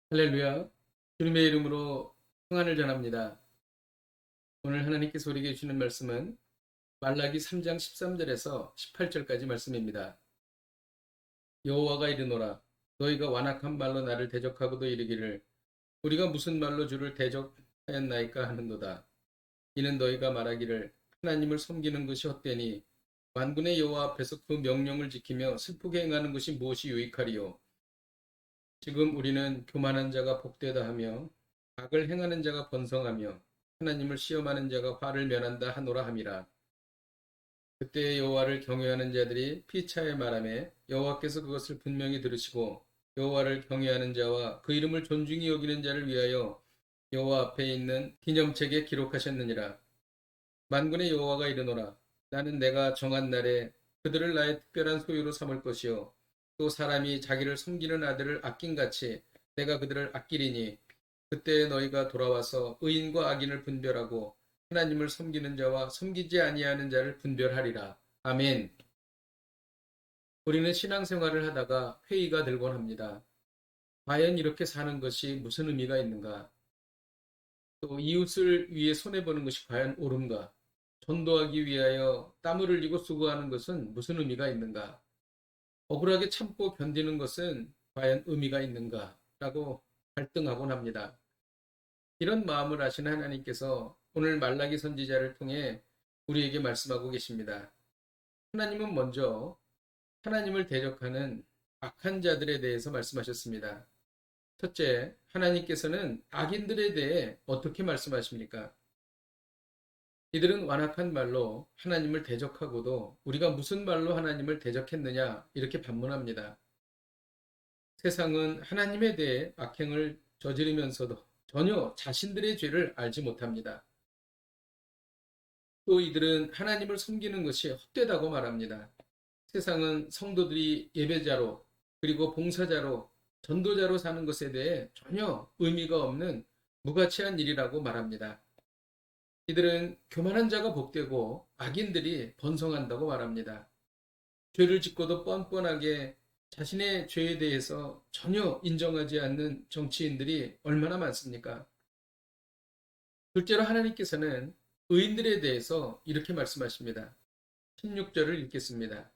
할렐루야. 주님의 이름으로 평안을 전합니다. 오늘 하나님께서 우리에게 주시는 말씀은 말라기 3장 13절에서 18절까지 말씀입니다. 여호와가 이르노라. 너희가 완악한 말로 나를 대적하고도 이르기를 우리가 무슨 말로 주를 대적하였나이까 하는도다. 이는 너희가 말하기를 하나님을 섬기는 것이 헛되니 만군의 여호와 앞에서 그 명령을 지키며 슬프게 행하는 것이 무엇이 유익하리요. 지금 우리는 교만한 자가 복되다 하며 악을 행하는 자가 번성하며 하나님을 시험하는 자가 화를 면한다 하노라 함이라. 그때 여호와를 경외하는 자들이 피차에 말하매 여호와께서 그것을 분명히 들으시고 여호와를 경외하는 자와 그 이름을 존중히 여기는 자를 위하여 여호와 앞에 있는 기념책에 기록하셨느니라. 만군의 여호와가 이르노라. 나는 내가 정한 날에 그들을 나의 특별한 소유로 삼을 것이요 또 사람이 자기를 섬기는 아들을 아낀같이 내가 그들을 아끼리니 그때 너희가 돌아와서 의인과 악인을 분별하고 하나님을 섬기는 자와 섬기지 아니하는 자를 분별하리라. 아멘. 우리는 신앙생활을 하다가 회의가 들곤 합니다. 과연 이렇게 사는 것이 무슨 의미가 있는가? 또 이웃을 위해 손해보는 것이 과연 옳은가? 전도하기 위하여 땀을 흘리고 수고하는 것은 무슨 의미가 있는가? 억울하게 참고 견디는 것은 과연 의미가 있는가? 라고 갈등하곤 합니다. 이런 마음을 아시는 하나님께서 오늘 말라기 선지자를 통해 우리에게 말씀하고 계십니다. 하나님은 먼저 하나님을 대적하는 악한 자들에 대해서 말씀하셨습니다. 첫째, 하나님께서는 악인들에 대해 어떻게 말씀하십니까? 이들은 완악한 말로 하나님을 대적하고도 우리가 무슨 말로 하나님을 대적했느냐 이렇게 반문합니다. 세상은 하나님에 대해 악행을 저지르면서도 전혀 자신들의 죄를 알지 못합니다. 또 이들은 하나님을 섬기는 것이 헛되다고 말합니다. 세상은 성도들이 예배자로 그리고 봉사자로 전도자로 사는 것에 대해 전혀 의미가 없는 무가치한 일이라고 말합니다. 이들은 교만한 자가 복되고 악인들이 번성한다고 말합니다. 죄를 짓고도 뻔뻔하게 자신의 죄에 대해서 전혀 인정하지 않는 정치인들이 얼마나 많습니까? 둘째로 하나님께서는 의인들에 대해서 이렇게 말씀하십니다. 16절을 읽겠습니다.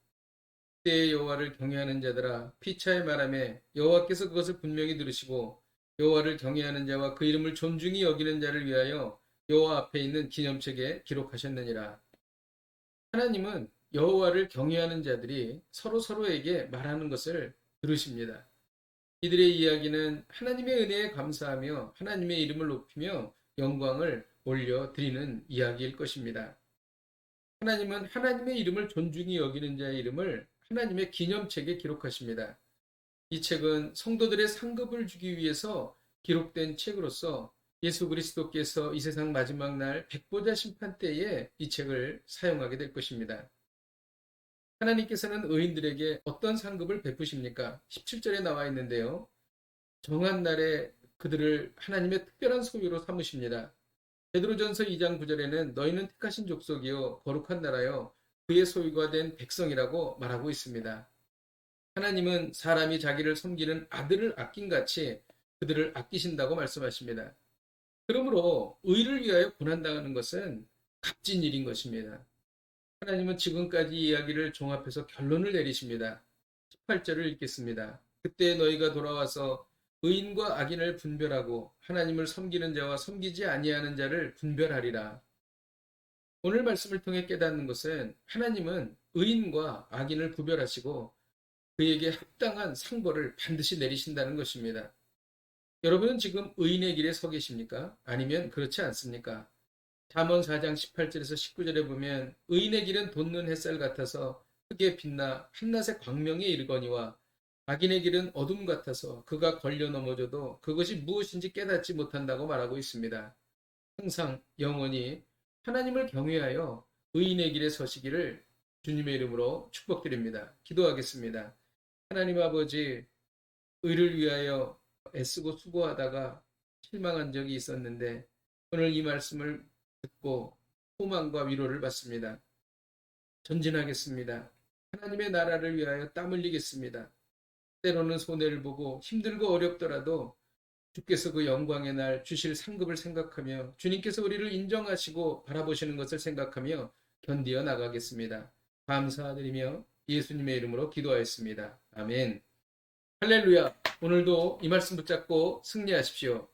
때의 여호와를 경외하는 자들아 피차의 바람에 여호와께서 그것을 분명히 들으시고 여호와를 경외하는 자와 그 이름을 존중히 여기는 자를 위하여 여호와 앞에 있는 기념책에 기록하셨느니라. 하나님은 여호와를 경외하는 자들이 서로에게 말하는 것을 들으십니다. 이들의 이야기는 하나님의 은혜에 감사하며 하나님의 이름을 높이며 영광을 올려드리는 이야기일 것입니다. 하나님은 하나님의 이름을 존중히 여기는 자의 이름을 하나님의 기념책에 기록하십니다. 이 책은 성도들의 상급을 주기 위해서 기록된 책으로서 예수 그리스도께서 이 세상 마지막 날 백보자 심판 때에 이 책을 사용하게 될 것입니다. 하나님께서는 의인들에게 어떤 상급을 베푸십니까? 17절에 나와 있는데요. 정한 날에 그들을 하나님의 특별한 소유로 삼으십니다. 베드로전서 2장 9절에는 너희는 택하신 족속이요 거룩한 나라요 그의 소유가 된 백성이라고 말하고 있습니다. 하나님은 사람이 자기를 섬기는 아들을 아낀같이 그들을 아끼신다고 말씀하십니다. 그러므로 의를 위하여 고난당하는 것은 값진 일인 것입니다. 하나님은 지금까지 이야기를 종합해서 결론을 내리십니다. 18절을 읽겠습니다. 그때 너희가 돌아와서 의인과 악인을 분별하고 하나님을 섬기는 자와 섬기지 아니하는 자를 분별하리라. 오늘 말씀을 통해 깨닫는 것은 하나님은 의인과 악인을 구별하시고 그에게 합당한 상벌을 반드시 내리신다는 것입니다. 여러분은 지금 의인의 길에 서 계십니까? 아니면 그렇지 않습니까? 잠언 4장 18절에서 19절에 보면 의인의 길은 돋는 햇살 같아서 크게 빛나 한낮의 광명에 이르거니와 악인의 길은 어둠 같아서 그가 걸려 넘어져도 그것이 무엇인지 깨닫지 못한다고 말하고 있습니다. 항상 영원히 하나님을 경외하여 의인의 길에 서시기를 주님의 이름으로 축복드립니다. 기도하겠습니다. 하나님 아버지, 의를 위하여 애쓰고 수고하다가 실망한 적이 있었는데 오늘 이 말씀을 듣고 소망과 위로를 받습니다. 전진하겠습니다. 하나님의 나라를 위하여 땀 흘리겠습니다. 때로는 손해를 보고 힘들고 어렵더라도 주께서 그 영광의 날 주실 상급을 생각하며 주님께서 우리를 인정하시고 바라보시는 것을 생각하며 견디어 나가겠습니다. 감사드리며 예수님의 이름으로 기도하였습니다. 아멘. 할렐루야. 오늘도 이 말씀 붙잡고 승리하십시오.